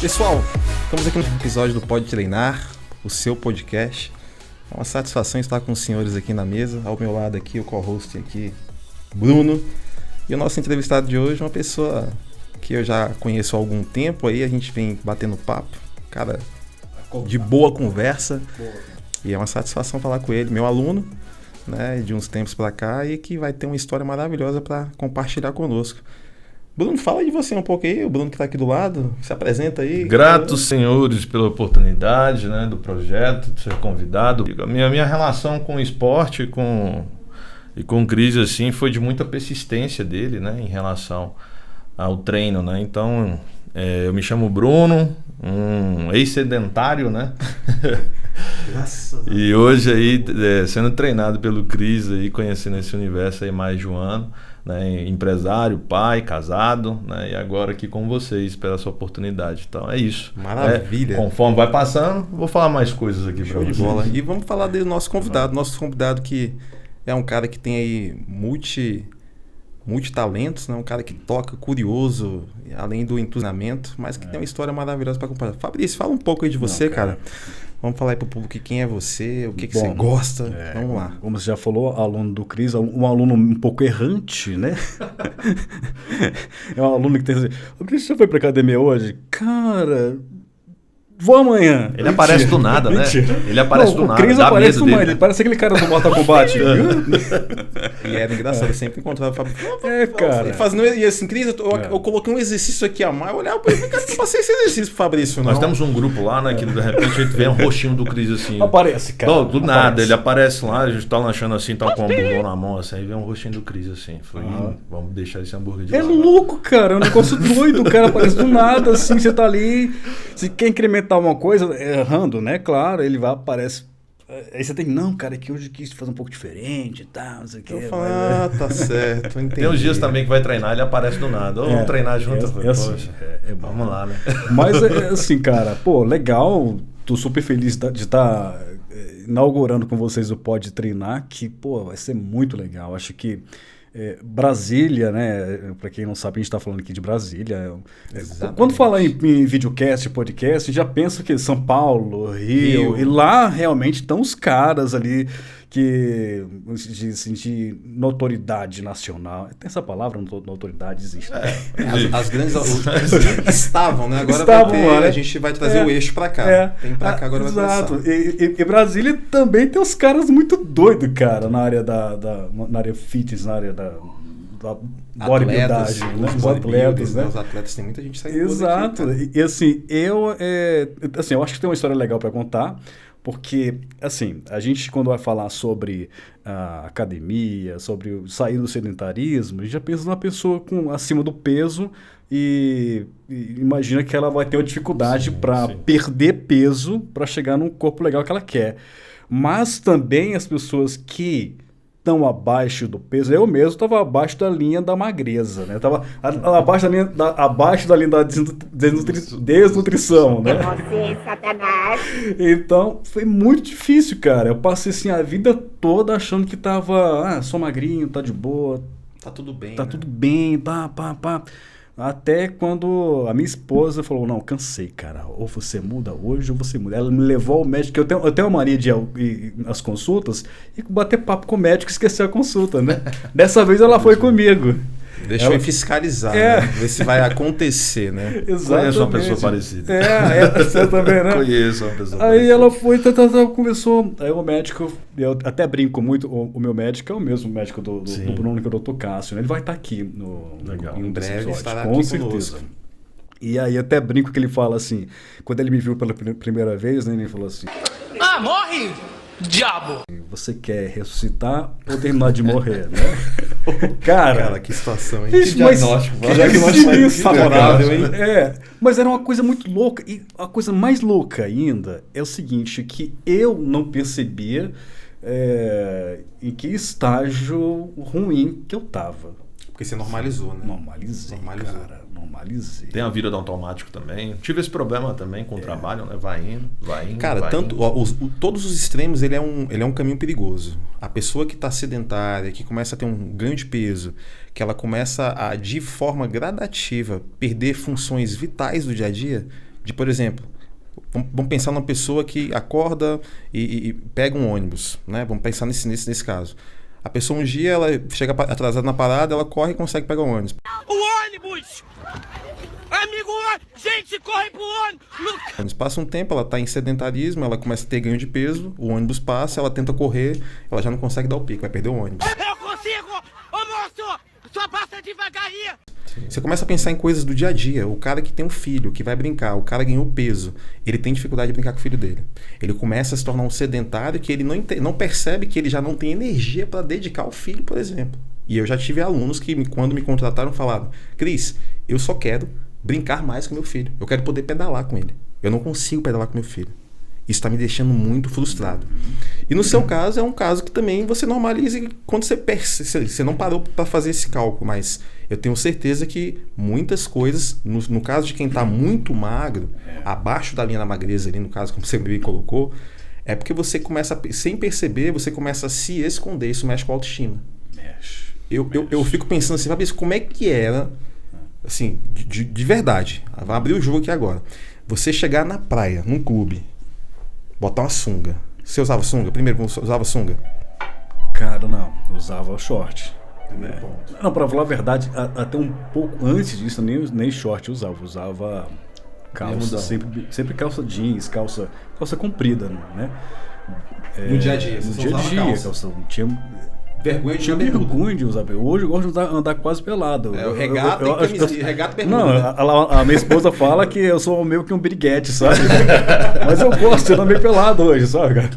Pessoal, estamos aqui no episódio do Pode Treinar, o seu podcast. É uma satisfação estar com os senhores aqui na mesa. Ao meu lado aqui, o co-host aqui, Bruno. E o nosso entrevistado de hoje é uma pessoa que eu já conheço há algum tempo. Aí a gente vem batendo papo. Cara, de boa conversa. E é uma satisfação falar com ele, meu aluno, né, de uns tempos pra cá, e que vai ter uma história maravilhosa para compartilhar conosco. Bruno, fala de você um pouco aí, o Bruno que está aqui do lado, se apresenta aí. Gratos, senhores, pela oportunidade, né, do projeto, de ser convidado. A minha relação com o esporte e com o Cris, assim, foi de muita persistência dele, né, em relação ao treino, né. Então, eu me chamo Bruno, um ex-sedentário, né. E hoje aí, sendo treinado pelo Cris, aí, conhecendo esse universo aí mais de um ano. Né, empresário, pai, casado, né, e agora aqui com vocês pela sua oportunidade. Então é isso. Maravilha. Conforme vai passando, vou falar mais coisas aqui para vocês. De bola. E vamos falar do nosso convidado. Nosso convidado que é um cara que tem aí multitalentos, né, um cara que toca, curioso, além do entusiasmamento, mas que tem uma história maravilhosa para compartilhar. Fabrício, fala um pouco aí de você, cara. Vamos falar aí pro público quem é você, o que você gosta. Vamos lá. Como você já falou, aluno do Cris, um aluno um pouco errante, né? É um aluno que tem assim, o Cris já foi pra academia hoje? Cara, vou amanhã. Ele aparece do nada, né? Ele aparece do nada. O Cris aparece do nada, ele parece aquele cara do Mortal Kombat. E era engraçado, eu sempre encontrava o Fabrício. Cara. E assim, Cris, eu coloquei um exercício aqui a mais, eu olhava pra ele, cara, não passei esse exercício pro Fabrício, não. Nós temos um grupo lá, né, que de repente a gente vê um rostinho do Cris assim. Aparece, cara. Não, do nada, ele aparece lá, a gente tá lanchando assim, tá com um hambúrguer na mão, assim, aí vem um rostinho do Cris assim. Falei, vamos deixar esse hambúrguer de lado. É louco, cara, é um negócio doido, o cara aparece do nada, assim, você tá ali, se quer incrementar uma coisa, errando, né, claro, ele vai, aparece. Aí você tem, não, cara, é que hoje quis fazer um pouco diferente e tal, não sei o que. Tá certo, entendi. Tem uns dias também que vai treinar, ele aparece do nada. Vamos treinar junto. Assim, vamos lá, né? Mas assim, cara, pô, legal, tô super feliz de estar inaugurando com vocês o Pode Treinar, que, pô, vai ser muito legal. Acho que Brasília, né? Para quem não sabe, a gente está falando aqui de Brasília. Quando fala em videocast, podcast, já pensa que São Paulo, Rio, e lá realmente estão os caras ali que de notoriedade nacional. Tem essa palavra, notoriedade existe. As grandes estavam, né? Agora estavam, a gente vai trazer o eixo para cá. Tem pra cá, agora exato. E Brasília também tem uns caras muito doidos, cara, na área na área fitness, na área da bodybuilding, né? Os atletas, né? Os atletas, tem muita gente saindo. Exato. Aqui, e assim, eu acho que tem uma história legal para contar. Porque, assim, a gente quando vai falar sobre academia, sobre sair do sedentarismo, a gente já pensa numa pessoa acima do peso e imagina que ela vai ter uma dificuldade para perder peso para chegar num corpo legal que ela quer. Mas também as pessoas que estão abaixo do peso, eu mesmo estava abaixo da linha da magreza, né? Estava abaixo da linha da desnutrição, né? Você, Satanás! Então, foi muito difícil, cara. Eu passei assim a vida toda achando que tava, sou magrinho, tá de boa. Tá tudo bem, Tá né? tudo bem, pá. Até quando a minha esposa falou, não, cansei, cara, ou você muda hoje ou você muda. Ela me levou ao médico, eu tenho uma mania de ir às consultas e bater papo com o médico e esquecer a consulta, né? Dessa vez ela foi comigo. Deixa eu fiscalizar, né? Ver se vai acontecer, né? Exatamente. Conheço uma pessoa parecida. Você também, né? Conheço uma pessoa Aí parecida. ela foi, começou. Aí o médico, eu até brinco muito, o meu médico é o mesmo médico do Bruno, que é o Dr. Cássio, né? Ele vai estar aqui em breve, estará com aqui certeza. conosco. E aí até brinco que ele fala assim, quando ele me viu pela primeira vez, né, ele falou assim: morre, diabo! Você quer ressuscitar ou terminar de morrer, né? Cara, que situação, hein? Vixe, Que diagnóstico favorável, hein? Mas era uma coisa muito louca. E a coisa mais louca ainda é o seguinte, que eu não percebia em que estágio ruim que eu tava. Porque você normalizou, né? Normalizei. Cara. Normalizei. Tem a vida do automático também. Tive esse problema também com o trabalho, né? Vai indo. Cara, vai tanto indo. todos os extremos, ele é um caminho perigoso. A pessoa que está sedentária, que começa a ter um ganho de peso, que ela começa a, de forma gradativa, perder funções vitais do dia a dia, De, por exemplo, vamos pensar numa pessoa que acorda e pega um ônibus, né? Vamos pensar nesse caso. A pessoa um dia, ela chega atrasada na parada, ela corre e consegue pegar o ônibus. O ônibus! Amigo, gente, corre pro ônibus! Passa um tempo, ela está em sedentarismo, ela começa a ter ganho de peso, o ônibus passa, ela tenta correr, ela já não consegue dar o pico, vai perder o ônibus. Eu consigo! Ô moço, só passa devagar aí! Você começa a pensar em coisas do dia a dia. O cara que tem um filho, que vai brincar, o cara ganhou peso, ele tem dificuldade de brincar com o filho dele. Ele começa a se tornar um sedentário que ele não percebe que ele já não tem energia para dedicar ao filho, por exemplo. E eu já tive alunos que, quando me contrataram, falaram: Cris, eu só quero brincar mais com meu filho. Eu quero poder pedalar com ele. Eu não consigo pedalar com meu filho. Isso está me deixando muito frustrado. E no seu caso, é um caso que também você normaliza quando você percebe. Você não parou para fazer esse cálculo, mas eu tenho certeza que muitas coisas, no caso de quem está muito magro, abaixo da linha da magreza ali, no caso, como você bem colocou, é porque você começa, sem perceber, você começa a se esconder. Isso mexe com a autoestima. Eu fico pensando assim, Fabrício, como é que era, assim, de verdade, vou abrir o jogo aqui agora, você chegar na praia, num clube, botar uma sunga. Você usava sunga? Primeiro, usava sunga? Cara, não. Eu usava short. Não, pra falar a verdade, até um pouco antes disso, nem short eu usava. Eu usava calça, sempre calça jeans, calça comprida, né? No dia a dia, no dia a dia, calça. Tinha vergonha de usar. Hoje eu gosto de andar quase pelado. O regata e bermuda. Não, a minha esposa fala que eu sou meio que um biriguete, sabe? Mas eu gosto de andar meio pelado hoje, sabe, cara?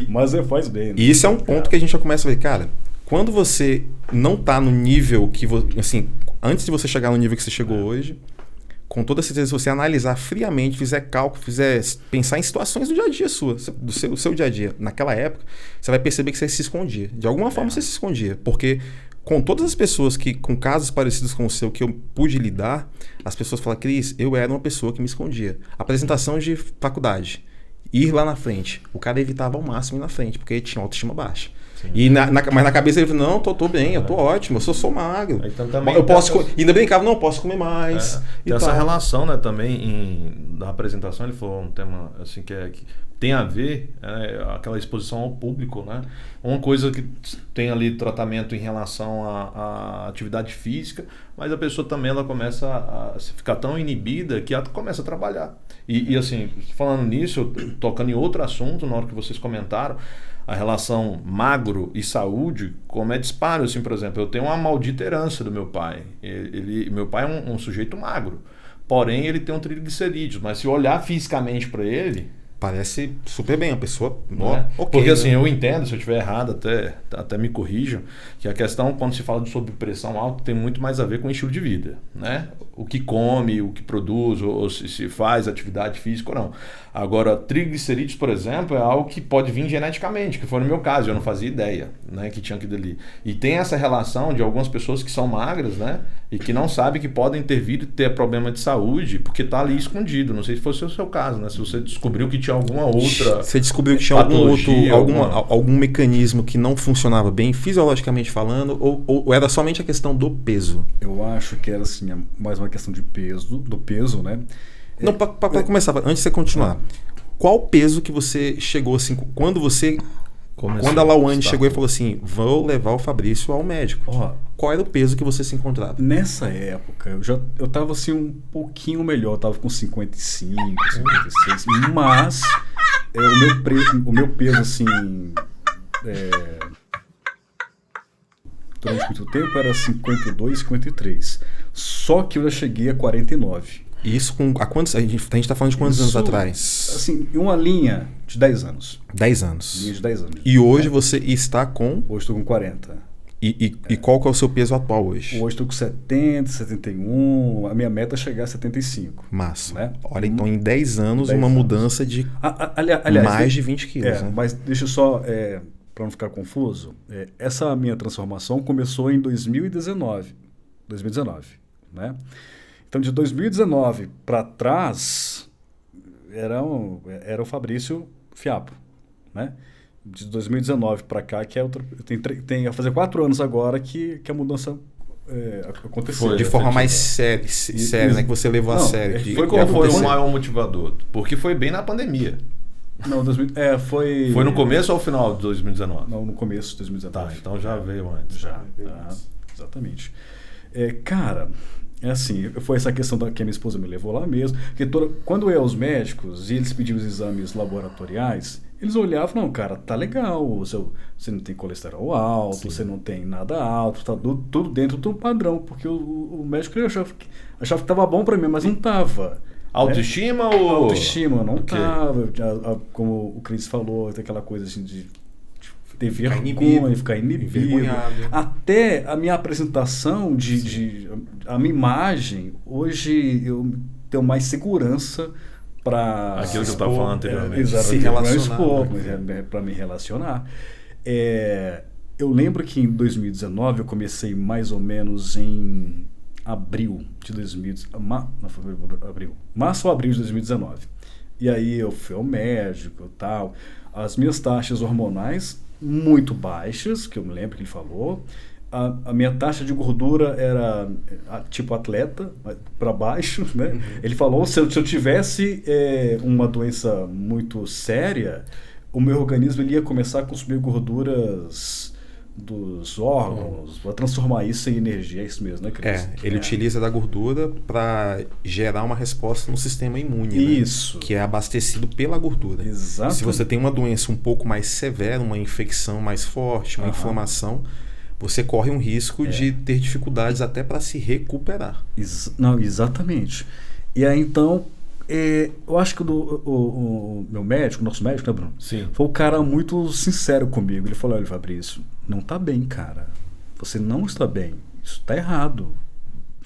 Mas faz bem. Né? E isso é um ponto que a gente já começa a ver, cara, quando você não tá no nível que assim, antes de você chegar no nível que você chegou hoje, com toda certeza, se você analisar friamente, fizer cálculo, pensar em situações do dia a dia do seu dia a dia, naquela época, você vai perceber que você se escondia. De alguma forma você se escondia, porque com todas as pessoas com casos parecidos com o seu que eu pude lidar, as pessoas falam: Cris, eu era uma pessoa que me escondia. Apresentação de faculdade, ir lá na frente, o cara evitava ao máximo ir na frente, porque ele tinha autoestima baixa. E mas na cabeça ele falou: não, tô bem, eu tô ótimo, eu sou magro. Então, também eu posso ainda brincava, não, eu posso comer mais. Tem essa relação, né, também da apresentação, ele falou um tema assim que tem a ver, aquela exposição ao público, né? Uma coisa que tem ali tratamento em relação à atividade física, mas a pessoa também ela começa a ficar tão inibida que ela começa a trabalhar. E assim, falando nisso, tocando em outro assunto, na hora que vocês comentaram, a relação magro e saúde, como é disparo, assim, por exemplo, eu tenho uma maldita herança do meu pai. Meu pai é um sujeito magro, porém ele tem um triglicerídeos, mas se olhar fisicamente para ele, parece super bem, a pessoa... Okay, porque assim, eu entendo, se eu estiver errado, até me corrijam, que a questão, quando se fala sobre pressão alta, tem muito mais a ver com o estilo de vida, né? O que come, o que produz, ou se faz atividade física ou não. Agora, triglicerídeos, por exemplo, é algo que pode vir geneticamente, que foi no meu caso, eu não fazia ideia, né, que tinha aquilo ali. E tem essa relação de algumas pessoas que são magras, né, e que não sabem que podem ter vindo e ter problema de saúde, porque está ali escondido. Não sei se fosse o seu caso, né, se você descobriu que tinha alguma outra... Você descobriu que tinha algum mecanismo que não funcionava bem, fisiologicamente falando, ou era somente a questão do peso? Eu acho que era assim, mais uma questão de peso, do peso, né? Não, para começar, antes de você continuar, qual peso que você chegou assim, quando a Lauane chegou e falou assim: vou levar o Fabrício ao médico? Qual era o peso que você se encontrava? Nessa época, eu tava assim um pouquinho melhor, eu tava com 55, 56, mas o meu peso assim, durante muito tempo era 52, 53. Só que eu já cheguei a 49. E isso a quantos? A gente tá falando de quantos anos atrás? Assim, uma linha de 10 anos. 10 anos. Linha de 10 anos. E hoje você está com? Hoje estou com 40. E qual que é o seu peso atual hoje? Hoje estou com 70, 71. A minha meta é chegar a 75. Massa. Né? Olha, então em 10 anos, uma mudança de aliás, mais de 20 quilos. Né? Mas deixa eu só, para não ficar confuso, essa minha transformação começou em 2019. Né? Então, de 2019 para trás, era o Fabrício Fiapo, né? De 2019 para cá, que é outra, tem a fazer 4 anos agora que a mudança aconteceu. De forma mais séria, né? Que você levou a sério. Qual foi o maior motivador? Porque foi bem na pandemia. Não, foi... Foi no começo ou final de 2019? Não, no começo de 2019. Tá, então já veio antes. Já, exatamente. Cara, é assim, foi essa questão que a minha esposa me levou lá mesmo, porque quando eu ia aos médicos e eles pediam os exames laboratoriais, eles olhavam e falavam, não, cara, tá legal, você não tem colesterol alto, Sim. Você não tem nada alto, tá tudo dentro do padrão, porque o médico achava que tava bom pra mim, mas não tava. Autoestima né? ou... Autoestima, não tava. Como o Cris falou, tem aquela coisa assim de ter vergonha, ficar inibido. Até a minha apresentação, a minha imagem, hoje eu tenho mais segurança para... Aquilo que eu estava falando anteriormente. Se relacionar. Para me relacionar. Eu lembro que em 2019 eu comecei mais ou menos em abril de 2019. Março ou abril de 2019. E aí eu fui ao médico e tal. As minhas taxas hormonais muito baixas, que eu me lembro que ele falou. A minha taxa de gordura era tipo atleta, para baixo, né? Uhum. Ele falou, se eu tivesse uma doença muito séria, o meu organismo ele ia começar a consumir gorduras dos órgãos, para transformar isso em energia, é isso mesmo, né, Cris? Ele utiliza da gordura para gerar uma resposta no sistema imune, isso. Né? Que é abastecido pela gordura. Exato. Se você tem uma doença um pouco mais severa, uma infecção mais forte, uma inflamação, você corre um risco de ter dificuldades até para se recuperar. Não, exatamente. E aí, então, eu acho que o meu médico, nosso médico, né, Bruno? Sim. Foi um cara muito sincero comigo. Ele falou, olha, Fabrício, não tá bem, cara. Você não está bem. Isso tá errado.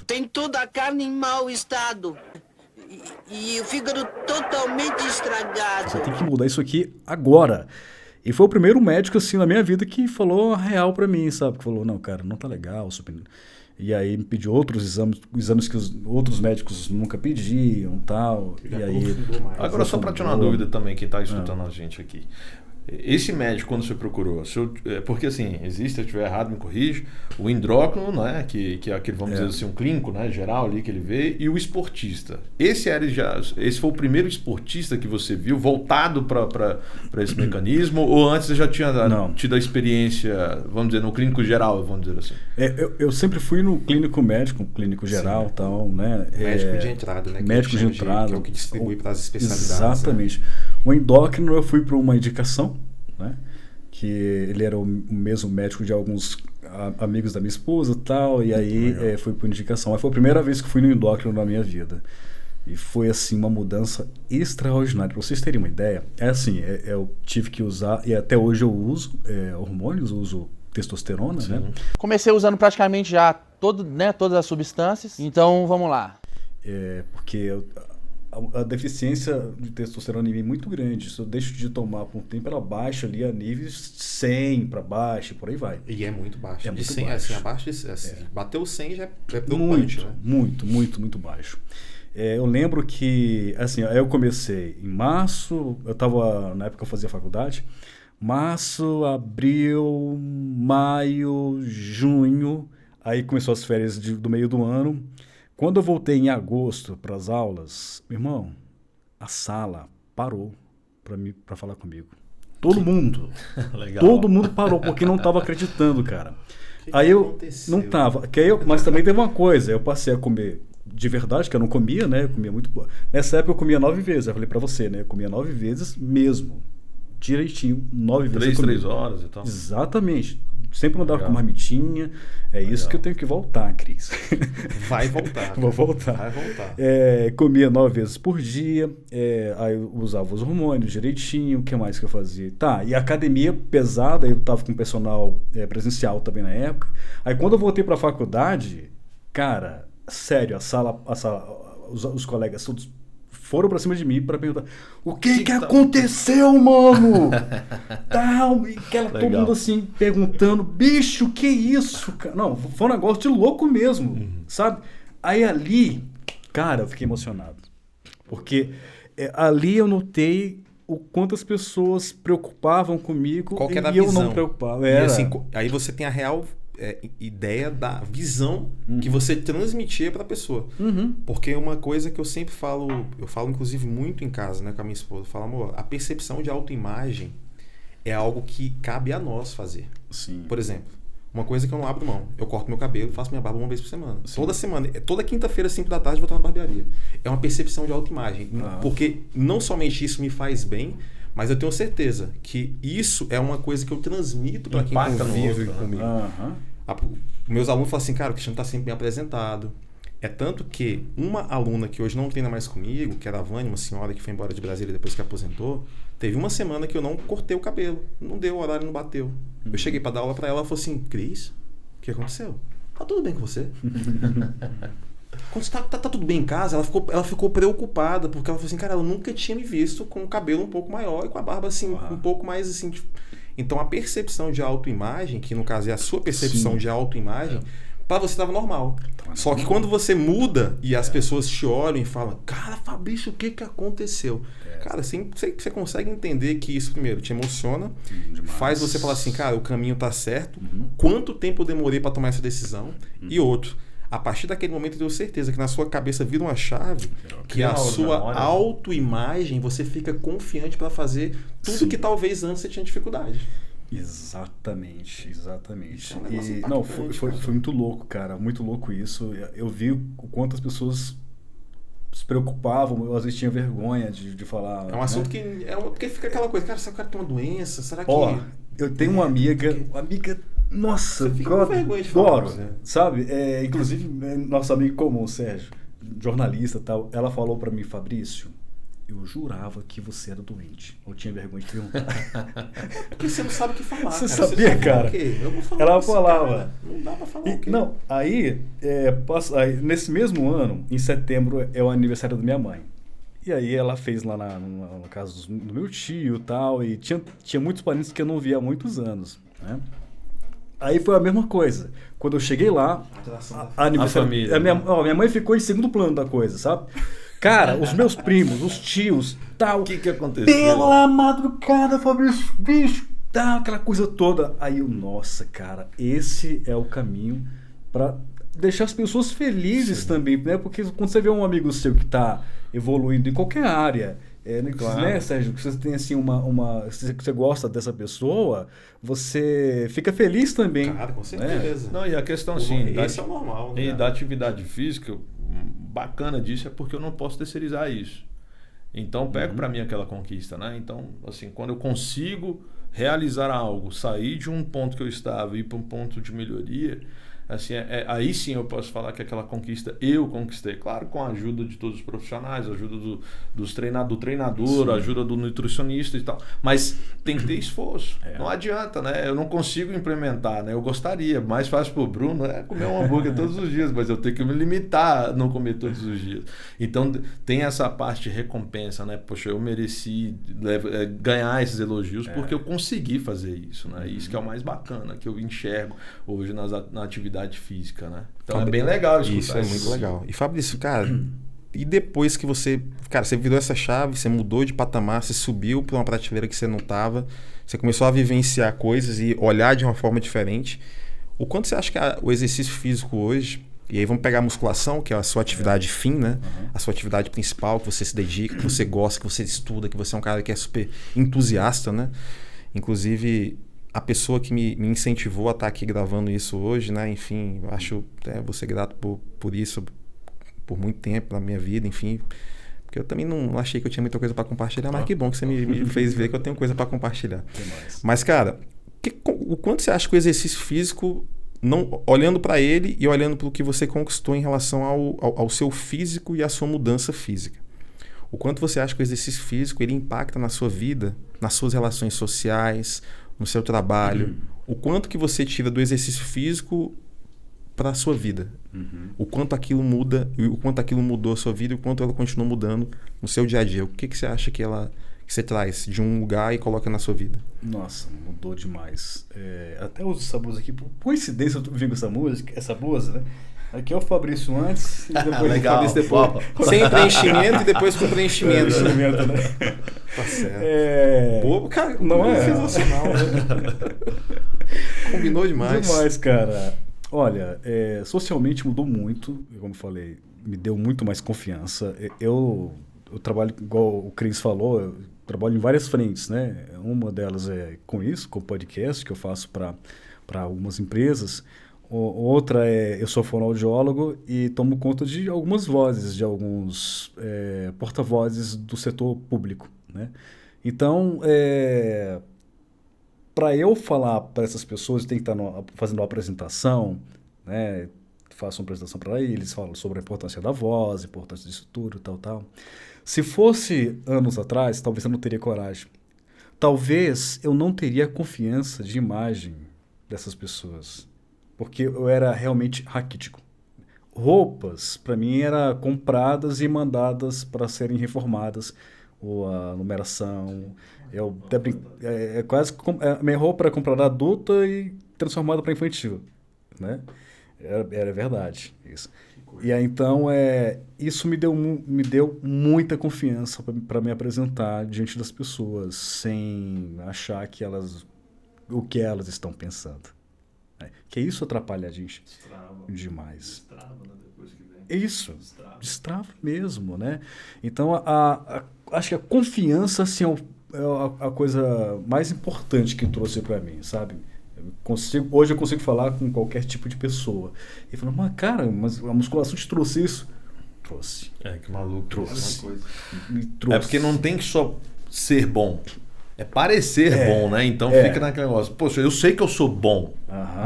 Tem toda a carne em mau estado. E o fígado totalmente estragado. Você tem que mudar isso aqui agora. E foi o primeiro médico, assim, na minha vida que falou a real pra mim, sabe? Que falou, não, cara, não tá legal. E aí me pediu outros exames que os outros médicos nunca pediam, tal. E aí... Agora, só pra tirar uma dúvida também, quem tá escutando a gente aqui. Esse médico, quando você procurou, porque assim, existe, se eu estiver errado, me corrige, o endócrino, né, que é aquele, vamos dizer assim, um clínico, né, geral ali que ele vê, e o esportista. Esse foi o primeiro esportista que você viu voltado para esse mecanismo, ou antes você já tinha tido a experiência, vamos dizer, no clínico geral, vamos dizer assim? Eu sempre fui no clínico médico, clínico geral e tal, né? Médico de entrada, né? Médico de entrada. Que é o que distribui para as especialidades. Exatamente. Né? O endócrino eu fui para uma indicação, né? Que ele era o mesmo médico de alguns amigos da minha esposa e tal, e aí fui por indicação. Mas foi a primeira vez que fui no endócrino na minha vida. E foi assim uma mudança extraordinária. Para vocês terem uma ideia, eu tive que usar, e até hoje eu uso hormônios, uso testosterona, né? Comecei usando praticamente já todas as substâncias, então vamos lá. Porque a deficiência de testosterona em mim é muito grande. Se eu deixo de tomar por um tempo, ela baixa ali a níveis 100 para baixo, por aí vai. E é muito baixo. É muito 100, baixo. Assim, abaixo de, bateu 100 já é preocupante, né? Muito baixo. Eu lembro que, assim, eu comecei em março, na época eu fazia faculdade, março, abril, maio, junho, aí começou as férias do meio do ano. Quando eu voltei em agosto para as aulas, meu irmão, a sala parou para falar comigo. Todo mundo. Legal. Todo mundo parou, porque não estava acreditando, cara. Aí eu aconteceu? Não tava. Mas também teve uma coisa, eu passei a comer de verdade, que eu não comia, né? Eu comia muito. Nessa época eu comia 9 vezes, eu falei para você, né? Eu comia 9 vezes mesmo. Direitinho, 9 vezes. 3 horas e tal. Exatamente. Sempre andava com marmitinha. Isso que eu tenho que voltar, Cris. Vai voltar. Vou voltar. Vai voltar. Comia 9 vezes por dia. Aí eu usava os hormônios direitinho. O que mais que eu fazia? E academia pesada. Eu estava com personal presencial também na época. Aí quando eu voltei para a faculdade, cara, sério, os colegas todos foram pra cima de mim pra perguntar: o que aconteceu, mano? Todo mundo assim, perguntando: bicho, que isso, cara? Não, foi um negócio de louco mesmo, sabe? Aí ali, cara, eu fiquei emocionado. Porque ali eu notei o quanto as pessoas preocupavam comigo. Qual que era a eu visão? não preocupava. E assim, aí você tem a real ideia da visão que você transmitia para a pessoa. Porque uma coisa que eu sempre falo, eu falo inclusive muito em casa, né, com a minha esposa, eu falo, amor, a percepção de autoimagem é algo que cabe a nós fazer. Sim. Por exemplo, uma coisa que eu não abro mão, eu corto meu cabelo e faço minha barba uma vez por semana. Toda semana, toda quinta-feira, 5 da tarde, eu vou estar na barbearia. É uma percepção de autoimagem. Porque não somente isso me faz bem, mas eu tenho certeza que isso é uma coisa que eu transmito para quem convive comigo. Meus alunos falam assim, cara, o Cristiano está sempre bem apresentado. É tanto que uma aluna que hoje não treina mais comigo, que era a Vânia, uma senhora que foi embora de Brasília depois que aposentou, teve uma semana que eu não cortei o cabelo. Não deu, o horário não bateu. Eu cheguei para dar aula para ela, ela falou assim, Cris, o que aconteceu? Tá tudo bem com você? Quando tá tudo bem em casa, ela ficou preocupada, porque ela falou assim, cara, ela nunca tinha me visto com o cabelo um pouco maior e com a barba assim, um pouco mais assim. Então a percepção de autoimagem, que no caso é a sua percepção de autoimagem, para você estava normal. Só que quando você muda e as pessoas te olham e falam, cara, Fabrício, o que aconteceu? Cara, você consegue entender que isso, primeiro, te emociona, faz você falar assim, cara, o caminho tá certo, quanto tempo eu demorei para tomar essa decisão? E outro, a partir daquele momento eu tenho certeza que na sua cabeça vira uma chave, que a sua autoimagem, você fica confiante para fazer tudo que talvez antes você tinha dificuldade. Exatamente. E, não, foi muito louco, cara. Muito louco isso. Eu vi o quanto as pessoas se preocupavam, eu às vezes tinha vergonha de falar. É um assunto que... porque fica aquela coisa, cara, será que o cara tem uma doença? Será que... eu tenho uma amiga... Nossa, você fica com vergonha de falar, sabe? Inclusive, nosso amigo comum, Sérgio, jornalista e tal, ela falou pra mim, Fabrício, eu jurava que você era doente. Eu tinha vergonha de perguntar. Porque você não sabe o que falar. Você sabia, cara? Eu vou falar. Ela falava. Cara, não dá pra falar o quê? Não, aí, nesse mesmo ano, em setembro, é o aniversário da minha mãe. E aí ela fez lá na casa do meu tio e tal. E tinha muitos parentes que eu não via há muitos anos, né? Aí foi a mesma coisa. Quando eu cheguei lá, a família. Minha mãe ficou em segundo plano da coisa, sabe? Cara, os meus primos, os tios, tal. O que aconteceu? Pela madrugada, Fabrício, bicho, tal, aquela coisa toda. Aí eu, nossa, cara, esse é o caminho pra deixar as pessoas felizes também, né? Porque quando você vê um amigo seu que tá evoluindo em qualquer área, né, Sérgio, que você tem assim se você gosta dessa pessoa, você fica feliz também. Cara, com certeza. Não, e a questão assim, esse é o normal, e da atividade física, bacana disso é porque eu não posso terceirizar isso. Então pego para mim aquela conquista, né? Então, assim, quando eu consigo realizar algo, sair de um ponto que eu estava e ir para um ponto de melhoria, assim, aí sim eu posso falar que aquela conquista eu conquistei. Claro, com a ajuda de todos os profissionais, a ajuda do treinador, a ajuda do nutricionista e tal. Mas tem que ter esforço. Não adianta, né? Eu não consigo implementar, né? Eu gostaria. Mais fácil pro Bruno é comer um hambúrguer todos os dias, mas eu tenho que me limitar a não comer todos os dias. Então tem essa parte de recompensa, né? Poxa, eu mereci ganhar esses elogios porque eu consegui fazer isso, né? Isso que é o mais bacana, que eu enxergo hoje na atividade física, né? Então é bem legal escutar isso. É muito legal. E Fabrício, cara, e depois que você virou essa chave, você mudou de patamar, você subiu para uma prateleira que você não estava, você começou a vivenciar coisas e olhar de uma forma diferente. O quanto você acha que o exercício físico hoje, e aí vamos pegar a musculação, que é a sua atividade fim, né? A sua atividade principal, que você se dedica, que você gosta, que você estuda, que você é um cara que é super entusiasta, né? Inclusive, a pessoa que me incentivou a estar aqui gravando isso hoje, né? Enfim, eu acho, vou ser grato por isso por muito tempo na minha vida, enfim. Porque eu também não achei que eu tinha muita coisa para compartilhar, mas que bom que você me fez ver que eu tenho coisa para compartilhar. Mas, cara, o quanto você acha que o exercício físico, não, olhando para ele e olhando para o que você conquistou em relação ao seu físico e à sua mudança física, o quanto você acha que o exercício físico ele impacta na sua vida, nas suas relações sociais, no seu trabalho, o quanto que você tira do exercício físico para a sua vida, o quanto aquilo muda, o quanto aquilo mudou a sua vida e o quanto ela continua mudando no seu dia a dia. O que você acha que você traz de um lugar e coloca na sua vida? Nossa, mudou demais. Até uso essa blusa aqui, por coincidência eu tô vendo essa blusa, né? Aqui é o Fabrício antes e depois legal. O Fabrício depois. Sem preenchimento e depois com preenchimento. Né? Tá certo. Pô, cara, não é sensacional, né? Combinou demais. Demais, cara. Olha, socialmente mudou muito, como eu falei, me deu muito mais confiança. Eu trabalho, igual o Cris falou, eu trabalho em várias frentes, né? Uma delas é com isso, com o podcast que eu faço para algumas empresas. Outra eu sou fonoaudiólogo e tomo conta de algumas vozes, de alguns porta-vozes do setor público, né? Então, para eu falar para essas pessoas, tem que estar fazendo uma apresentação, né? Faço uma apresentação para eles, falo sobre a importância da voz, a importância disso tudo, tal. Se fosse anos atrás, talvez eu não teria coragem. Talvez eu não teria confiança de imagem dessas pessoas, porque eu era realmente raquítico. Roupas, para mim, eram compradas e mandadas para serem reformadas, ou a numeração. Quase minha roupa era comprada adulta e transformada para infantil, né? Era verdade isso. E aí, então, isso me deu muita confiança para me apresentar diante das pessoas, sem achar o que elas estão pensando. Que isso atrapalha a gente demais. Destrava, né? Depois que vem. Isso, destrava mesmo, né? Então, acho que a confiança, assim, é a coisa mais importante que trouxe para mim, sabe? Hoje eu consigo falar com qualquer tipo de pessoa. E falando, mas cara, mas a musculação te trouxe isso? Trouxe. Que maluco. Trouxe. Me trouxe. É porque não tem que só ser bom. É parecer bom, né? Então fica naquele negócio. Poxa, eu sei que eu sou bom,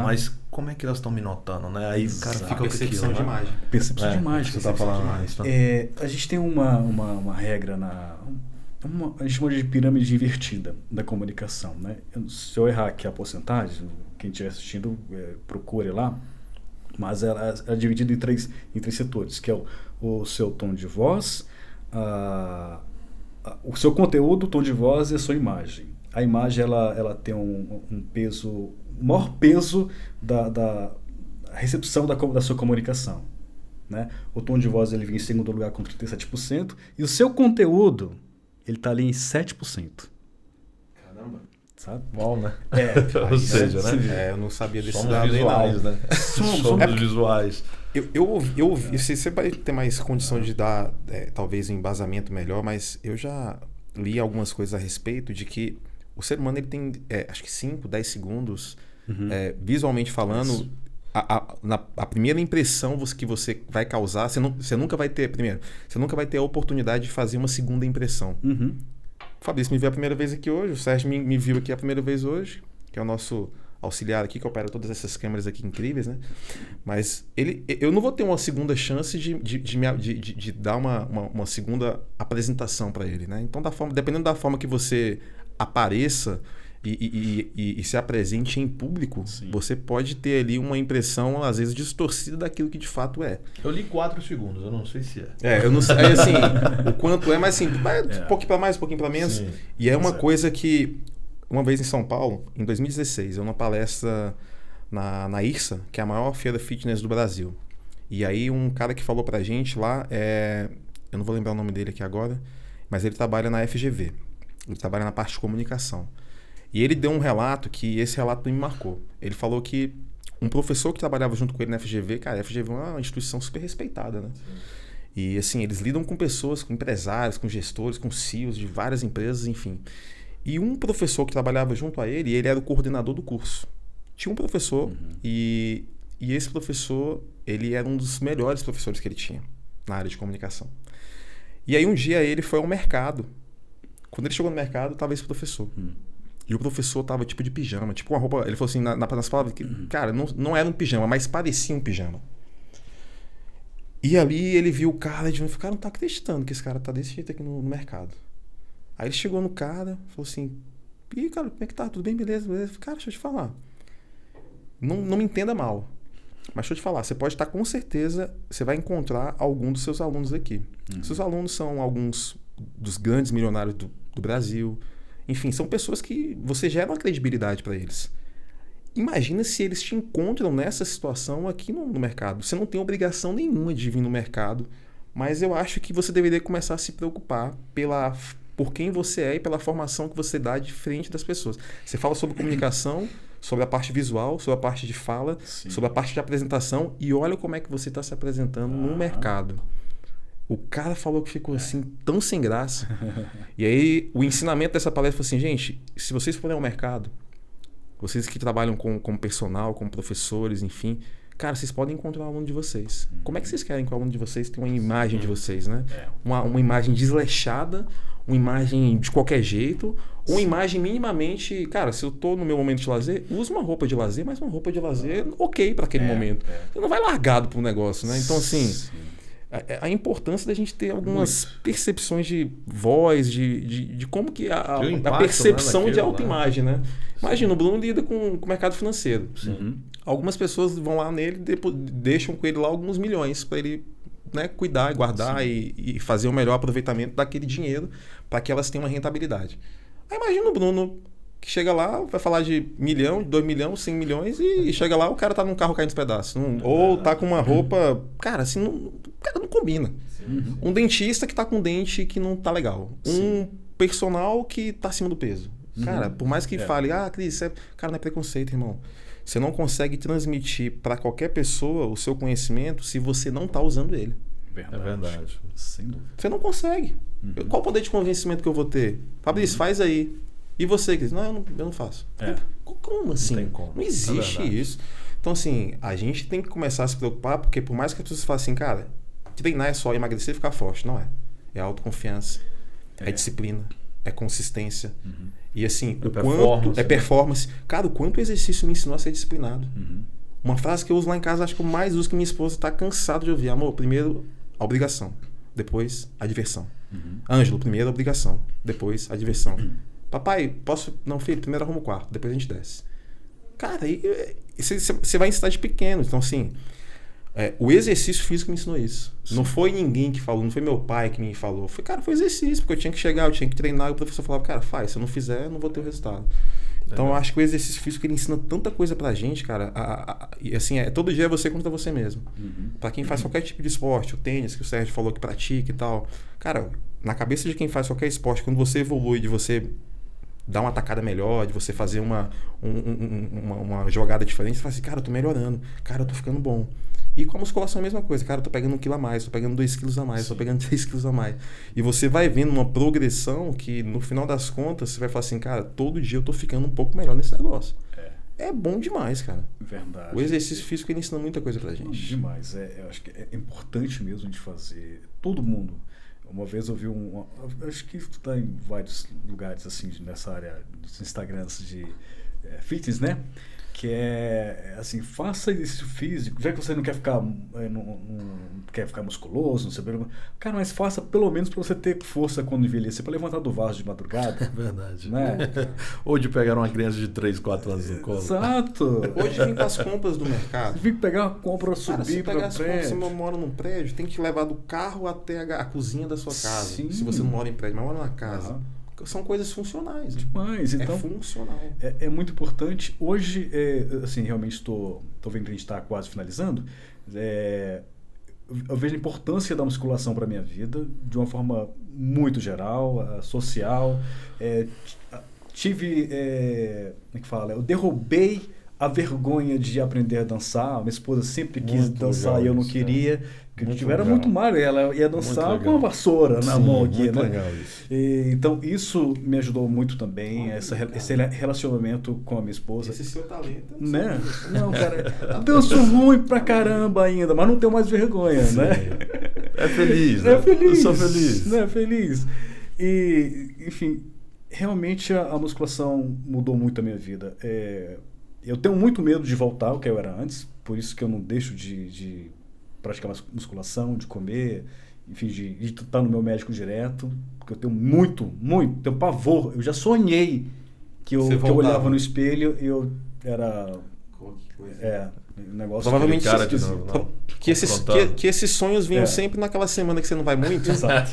mas como é que elas estão me notando, né? Aí o cara fica com percepção de imagem. Percepção de imagem. Você tá falando isso, né? A gente tem uma regra a gente chama de pirâmide invertida da comunicação, né? Se eu errar aqui a porcentagem, quem estiver assistindo, procure lá, mas ela é dividida em três setores, que é o seu tom de voz, o seu conteúdo, o tom de voz e a sua imagem. A imagem ela tem um peso, o maior peso da recepção da sua comunicação, né? O tom de voz ele vem em segundo lugar com 37%, e o seu conteúdo ele está ali em 7%. Caramba. Sabe? Bom, né? Ou seja, né? Eu não sabia desse Somos dado visuais, não. Né? Somos visuais. Eu ouvi, você vai ter mais condição de dar, talvez, um embasamento melhor, mas eu já li algumas coisas a respeito de que o ser humano ele tem, acho que 5, 10 segundos, visualmente falando, a primeira impressão que você vai causar, você nunca vai ter, você nunca vai ter a oportunidade de fazer uma segunda impressão. O Fabrício me viu a primeira vez aqui hoje, o Sérgio me viu aqui a primeira vez hoje, que é o nosso auxiliar aqui, que opera todas essas câmeras aqui incríveis, né? Mas eu não vou ter uma segunda chance de dar uma segunda apresentação para ele, né? Então, dependendo da forma que você apareça e se apresente em público, sim, você pode ter ali uma impressão, às vezes, distorcida daquilo que de fato é. Eu li 4 segundos, eu não sei se é. Eu não sei, assim, o quanto é, mas assim, um pouquinho para mais, um pouquinho para menos. Sim, e é uma coisa que, uma vez em São Paulo, em 2016, eu numa palestra na IRSA, que é a maior feira fitness do Brasil. E aí um cara que falou pra gente lá, eu não vou lembrar o nome dele aqui agora, mas ele trabalha na FGV. Ele trabalha na parte de comunicação. E ele deu um relato que esse relato me marcou. Ele falou que um professor que trabalhava junto com ele na FGV, cara, a FGV é uma instituição super respeitada, né? Sim. E assim, eles lidam com pessoas, com empresários, com gestores, com CEOs de várias empresas, enfim. E um professor que trabalhava junto a ele era o coordenador do curso. Tinha um professor e esse professor, ele era um dos melhores professores que ele tinha na área de comunicação. E aí um dia ele foi ao mercado. Quando ele chegou no mercado, estava esse professor. E o professor tava tipo de pijama, tipo uma roupa... Ele falou assim, nas palavras, que, cara, não era um pijama, mas parecia um pijama. E ali ele viu o cara de novo, o cara não tá acreditando que esse cara tá desse jeito aqui no mercado. Aí ele chegou no cara, falou assim, e cara, como é que tá? Tudo bem? Beleza? Cara, deixa eu te falar. Não me entenda mal, mas deixa eu te falar, você pode estar com certeza, você vai encontrar algum dos seus alunos aqui. Seus alunos são alguns dos grandes milionários do Brasil. Enfim, são pessoas que você gera uma credibilidade para eles. Imagina se eles te encontram nessa situação aqui no mercado. Você não tem obrigação nenhuma de vir no mercado, mas eu acho que você deveria começar a se preocupar por quem você é e pela formação que você dá de frente das pessoas. Você fala sobre comunicação, sobre a parte visual, sobre a parte de fala, Sim. sobre a parte de apresentação, e olha como é que você está se apresentando no mercado. O cara falou que ficou assim, tão sem graça. E aí, o ensinamento dessa palestra foi assim, gente, se vocês forem ao mercado, vocês que trabalham como personal, como professores, enfim, cara, vocês podem encontrar o aluno de vocês. Como é que vocês querem que o aluno de vocês tenha uma imagem de vocês, né? Uma imagem desleixada, uma imagem de qualquer jeito, ou uma imagem minimamente... Cara, se eu tô no meu momento de lazer, use uma roupa de lazer, mas uma roupa de lazer ok para aquele momento. Você não vai largado pro negócio, né? Então, assim... A importância da gente ter algumas percepções de voz, de como que a percepção, né, de autoimagem, né? Imagina, o Bruno lida com o mercado financeiro. Algumas pessoas vão lá nele, deixam com ele lá alguns milhões para ele, né, cuidar e guardar e fazer o melhor aproveitamento daquele dinheiro para que elas tenham uma rentabilidade. Aí imagina o Bruno que chega lá, vai falar de 1 milhão, 2 milhões, 100 milhões e chega lá, o cara tá num carro caindo nos pedaços. Ou tá com uma roupa... Cara, assim, o cara não combina. Um dentista que tá com um dente que não tá legal. Um personal que tá acima do peso. Cara, por mais que fale, Cris, cara, não é preconceito, irmão. Você não consegue transmitir para qualquer pessoa o seu conhecimento se você não tá usando ele. É verdade. Sem dúvida. Você não consegue. Qual o poder de convencimento que eu vou ter? Fabrício, faz aí. E você, Cris? Não, eu não faço. Como assim? Não tem como. Não existe isso. Então, assim, a gente tem que começar a se preocupar, porque por mais que as pessoas falem assim, cara, treinar é só emagrecer e ficar forte. Não é. É autoconfiança, é disciplina, é consistência. E assim, é performance. Cara, o quanto o exercício me ensinou a ser disciplinado. Uma frase que eu uso lá em casa, acho que eu mais uso, que minha esposa está cansada de ouvir. Amor, primeiro a obrigação, depois a diversão. Ângelo, primeiro a obrigação, depois a diversão. Papai, posso... Não, filho, primeiro arruma o quarto, depois a gente desce. Cara, aí você vai ensinar de pequeno. Então, assim, o exercício físico me ensinou isso. Não foi ninguém que falou, não foi meu pai que me falou. Foi exercício, porque eu tinha que chegar, eu tinha que treinar, e o professor falava, cara, faz, se eu não fizer, eu não vou ter o resultado. Então, eu acho que o exercício físico, ele ensina tanta coisa pra gente, cara. E assim, todo dia é você contra você mesmo. Pra quem faz qualquer tipo de esporte, o tênis, que o Sérgio falou que pratica e tal. Cara, na cabeça de quem faz qualquer esporte, quando você evolui, de você dar uma atacada melhor, de você fazer uma jogada diferente, você fala assim, cara, eu tô melhorando, cara, eu tô ficando bom. E com a musculação é a mesma coisa, cara, eu tô pegando 1 quilo a mais, tô pegando 2 quilos a mais, tô pegando 3 quilos a mais. E você vai vendo uma progressão que, no final das contas, você vai falar assim, cara, todo dia eu tô ficando um pouco melhor nesse negócio. É bom demais, cara. Verdade. O exercício físico, ele ensina muita coisa pra gente. Demais. Eu acho que é importante mesmo de fazer. Todo mundo. Uma vez eu vi acho que está em vários lugares assim nessa área dos Instagrams de fitness, né? Que é assim, faça exercício físico, já que você não quer ficar não quer ficar musculoso, não sei, cara, mas faça pelo menos para você ter força quando envelhecer, para levantar do vaso de madrugada. É verdade. Né? Ou de pegar uma criança de 3, 4 anos no colo. Exato. Hoje vem com as compras do mercado. Vim pegar uma compra, subir para prédio. Você mora num prédio, tem que levar do carro até a cozinha da sua casa. Sim. Se você não mora em prédio, mas mora na casa. São coisas funcionais. Demais. Então, é funcional. É muito importante. Hoje, assim, realmente estou vendo que a gente está quase finalizando. Eu vejo a importância da musculação para a minha vida de uma forma muito geral, social. Tive... como é que fala? Eu derrubei a vergonha de aprender a dançar. Minha esposa sempre quis muito dançar e eu não isso, queria. Porque eu era legal. muito magro, ela ia dançar com uma vassoura na mão aqui, muito né? Legal isso. Então isso me ajudou muito também, esse relacionamento com a minha esposa. Esse seu talento. Né? Não, cara, danço ruim pra caramba ainda, mas não tenho mais vergonha, né? É feliz, né? É feliz. Eu sou feliz. Né? Feliz. E, enfim, realmente a musculação mudou muito a minha vida. Eu tenho muito medo de voltar ao que eu era antes, por isso que eu não deixo de praticar musculação, de comer, enfim, de estar no meu médico direto, porque eu tenho tenho pavor. Eu já sonhei que eu olhava no espelho e eu era... um negócio... Provavelmente cara de novo, que esses sonhos vinham sempre naquela semana que você não vai muito. Exato.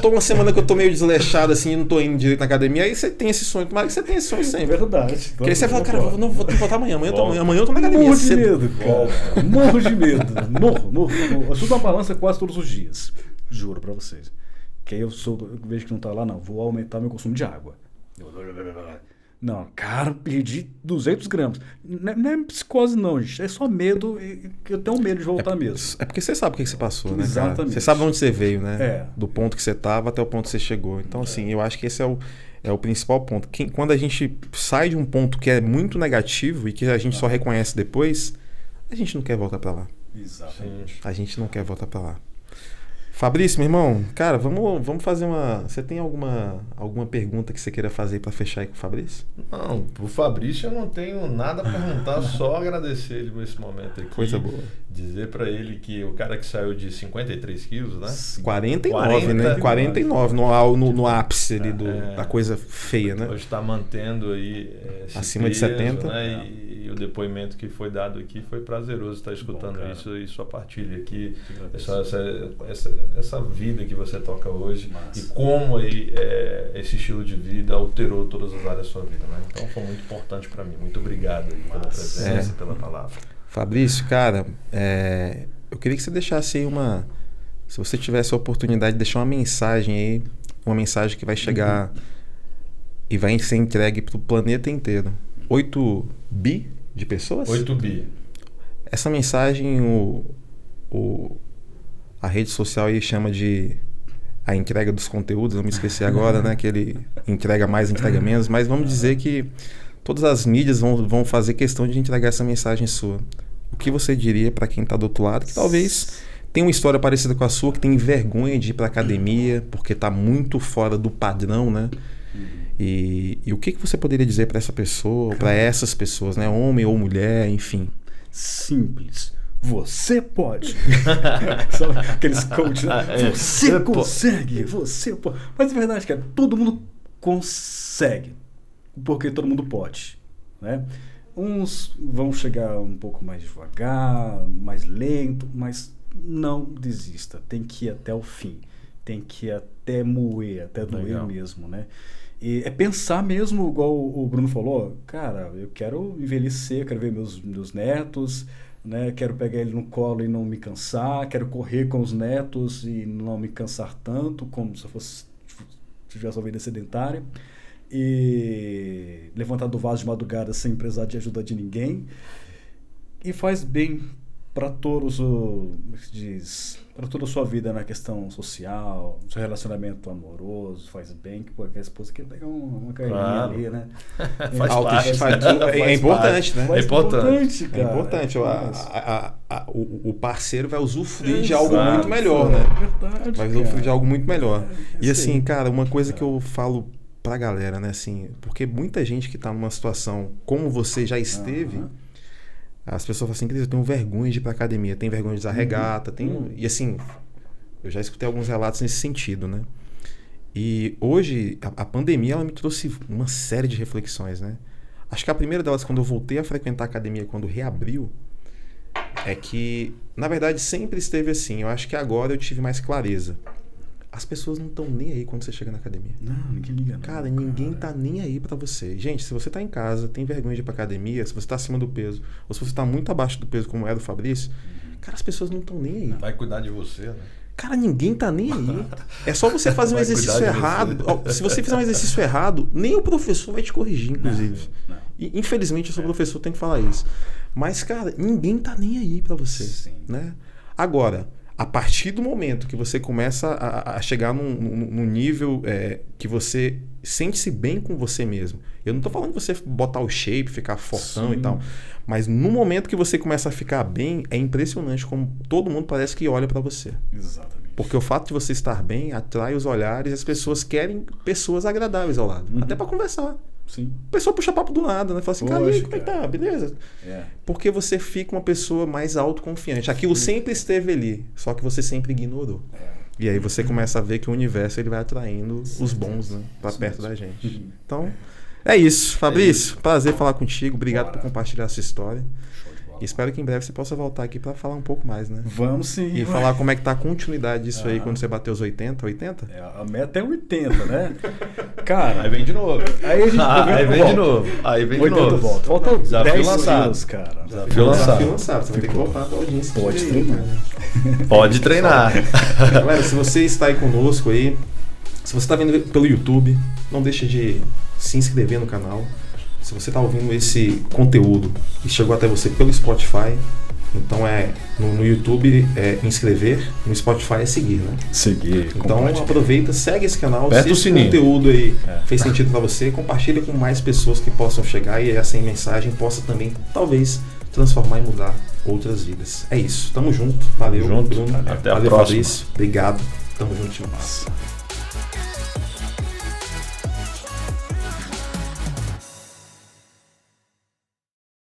Tô uma semana que eu tô meio desleixado assim, não tô indo direito na academia, aí você tem esse sonho, mas você tem esse sonho sempre. É verdade. Porque aí você fala, cara, vou ter que voltar amanhã eu tô na academia. Morro de medo, cara. Morro de medo. Morro. Eu subo uma balança quase todos os dias. Juro pra vocês. Que aí eu vejo que não tá lá, não. Vou aumentar meu consumo de água. Não, cara, perdi 200 gramas. Não é psicose não, gente. É só medo. Eu tenho medo de voltar mesmo. É porque você sabe o que você passou, né, cara? Exatamente. Você sabe onde você veio, né? É. Do ponto que você estava até o ponto que você chegou. Então, assim, eu acho que esse é o principal ponto. Quando a gente sai de um ponto que é muito negativo e que a gente só reconhece depois, a gente não quer voltar para lá. Exatamente. A gente não quer voltar para lá. Fabrício, meu irmão, cara, vamos fazer uma... Você tem alguma pergunta que você queira fazer para fechar aí com o Fabrício? Não, pro Fabrício eu não tenho nada a perguntar, só agradecer ele por esse momento aqui. Coisa boa. Dizer para ele que o cara que saiu de 53 quilos, né? 49, né? 49 no ápice ali da coisa feia, né? Hoje está mantendo aí acima de 70. Né? E o depoimento que foi dado aqui foi prazeroso estar escutando isso e sua partilha aqui. Essa vida que você toca hoje. Massa. E como aí, esse estilo de vida alterou todas as áreas da sua vida, né? Então foi muito importante para mim. Muito obrigado aí pela presença, pela palavra. Fabrício, cara, eu queria que você deixasse aí se você tivesse a oportunidade de deixar uma mensagem aí, uma mensagem que vai chegar e vai ser entregue para o planeta inteiro. 8 bi de pessoas? 8 bi. Essa mensagem a rede social aí chama de a entrega dos conteúdos, não me esqueci agora, né? Que ele entrega mais, entrega menos, mas vamos dizer que todas as mídias vão fazer questão de entregar essa mensagem sua. O que você diria para quem está do outro lado, que talvez tenha uma história parecida com a sua, que tem vergonha de ir para academia, porque está muito fora do padrão, né? E o que você poderia dizer para essa pessoa, para essas pessoas, né? Homem ou mulher, enfim. Simples. Você pode. São aqueles coaches, né? Você consegue, você pode. Mas é verdade, cara, todo mundo consegue. Porque todo mundo pode, né? Uns vão chegar um pouco mais devagar, mais lento, mas não desista. Tem que ir até o fim. Tem que ir até moer, até doer mesmo, né? E é pensar mesmo, igual o Bruno falou, cara, eu quero envelhecer, quero ver meus netos, né? Quero pegar ele no colo e não me cansar, quero correr com os netos e não me cansar tanto, como se eu tivesse uma vida sedentária. E levantar do vaso de madrugada sem precisar de ajuda de ninguém, e faz bem para todos para toda a sua vida na questão social, seu relacionamento amoroso, faz bem, porque a esposa quer pegar uma carninha ali, né? É importante, né? É importante, cara. É importante. O parceiro vai usufruir de algo muito melhor, né? É verdade, vai usufruir de algo muito melhor. E assim, cara, uma coisa que eu falo pra galera, né, assim, porque muita gente que tá numa situação como você já esteve, as pessoas falam assim, Cris, eu tenho vergonha de ir pra academia, tenho vergonha de usar regata, e assim, eu já escutei alguns relatos nesse sentido, né? E hoje, a pandemia, ela me trouxe uma série de reflexões, né? Acho que a primeira delas, quando eu voltei a frequentar a academia, quando reabriu, é que, na verdade, sempre esteve assim. Eu acho que agora eu tive mais clareza. As pessoas não estão nem aí quando você chega na academia. Não, ninguém liga não. Cara, ninguém tá nem aí pra você. Gente, se você tá em casa, tem vergonha de ir pra academia, se você tá acima do peso, ou se você tá muito abaixo do peso, como era o Fabrício, cara, as pessoas não estão nem aí. Vai cuidar de você, né? Cara, ninguém tá nem aí. É só você fazer um exercício errado. Se você fizer um exercício errado, nem o professor vai te corrigir, inclusive. Não. E, infelizmente, o seu professor tem que falar isso. Mas, cara, ninguém tá nem aí pra você. Sim. Né? Agora, a partir do momento que você começa a chegar num nível que você sente-se bem com você mesmo. Eu não tô falando de você botar o shape, ficar fortão e tal. Mas no momento que você começa a ficar bem, é impressionante como todo mundo parece que olha pra você. Exatamente. Porque o fato de você estar bem atrai os olhares e as pessoas querem pessoas agradáveis ao lado. Até pra conversar. Sim. A pessoa puxa papo do nada, né? Fala assim, cara, como é que tá? Beleza? Porque você fica uma pessoa mais autoconfiante. Aquilo sempre esteve ali, só que você sempre ignorou. E aí você começa a ver que o universo ele vai atraindo os bons, né? Pra perto da gente. Então, é isso. Fabrício, prazer falar contigo. Obrigado por compartilhar essa história. E espero que em breve você possa voltar aqui para falar um pouco mais, né? Vamos sim. E falar como é que tá a continuidade disso aí quando você bater os 80? A meta é 80, né? Cara... Aí vem de novo. Aí a gente aí vem de novo. Aí vem de novo. Volta 10 lançado. quilos, cara. Desafio lançado. Você vai ter que voltar pra audiência. Pode treinar. Pode treinar. Galera, se você está aí conosco aí, se você está vendo pelo YouTube, não deixe de se inscrever no canal. Se você está ouvindo esse conteúdo e chegou até você pelo Spotify, então no YouTube é inscrever, no Spotify é seguir, né? Seguir, então aproveita, segue esse canal, aperta se esse conteúdo aí fez sentido para você, compartilha com mais pessoas que possam chegar e essa mensagem possa também, talvez, transformar e mudar outras vidas. É isso, tamo junto, valeu, Bruno, Bruno, até a valeu, próxima. Fabrício, obrigado, tamo junto demais.